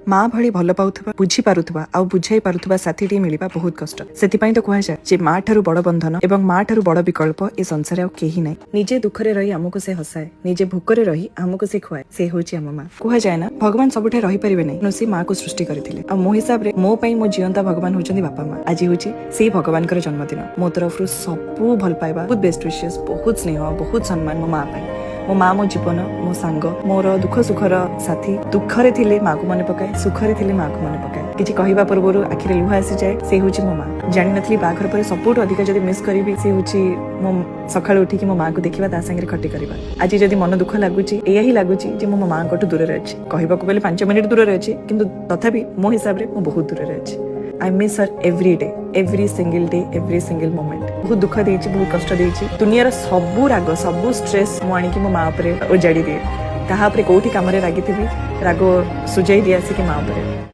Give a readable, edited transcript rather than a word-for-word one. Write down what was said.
माँ भली भल पाउथबा बुझी पारुथबा आ बुझाई पारुथबा साथीटी मिलिबा बहुत कष्ट। सेतिपई तो कुहा जाय जे माँ ठारू बड़ बंधन एवं माँ ठारू बड़ विकल्प ए संसार आ केही नै। निजे दुखरे रही हमको से हसाए, निजे भूकरे रही हमको से खुआए, से होची हम माँ। कुहा जाय ना भगवान सबुठे रही परिबे नै, नो से माँ को सृष्टि करथिले। आ मो हिसाब रे मो पई मो जीवंता भगवान होचंदी बापा माँ। आज होची से भगवान कर जन्मदिन। मो तरफरु सबु भल पाइबा, बहुत बेस्ट विशेस, बहुत स्नेह, बहुत सम्मान मो माँ पई। मो माँ मो जीवन, मो सांग, मोर दुख सुखर साथी। दुखरे थिले माँ को मने पकाए, सुखरे थिले माँ को मने पकाए। किछि कहिबा पूर्वरु आखिरे लुह आसी जाए, से होची मो माँ। जानि नथली बाघर पर सबुठ अधिक जदि मिस करिबि से होची मो सकाळ उठी कि मो माँ को देखिबा, ता संगे खटी करिबा। आज जदि मन दुख लागुची, एया ही लागुची जे मो माँ कोटु दूर रे अछि। कहिबा को बेले 5 मिनिट दूर रे अछि, किंतु तथापि मो हिसाब रे मो बहुत दूर रे अछि। I miss her every day, every single day, every single moment. बहुत दुख देइछि, बहुत कष्ट देइछि। दुनियार सबु राग, सबु स्ट्रेस मो आनी कि मो माँ उपरे उजाड़ी दिए। ताहा उपरे कोठी कामरे रागी थिबि, राग सुजाई दिया आसी कि माँ उपरे।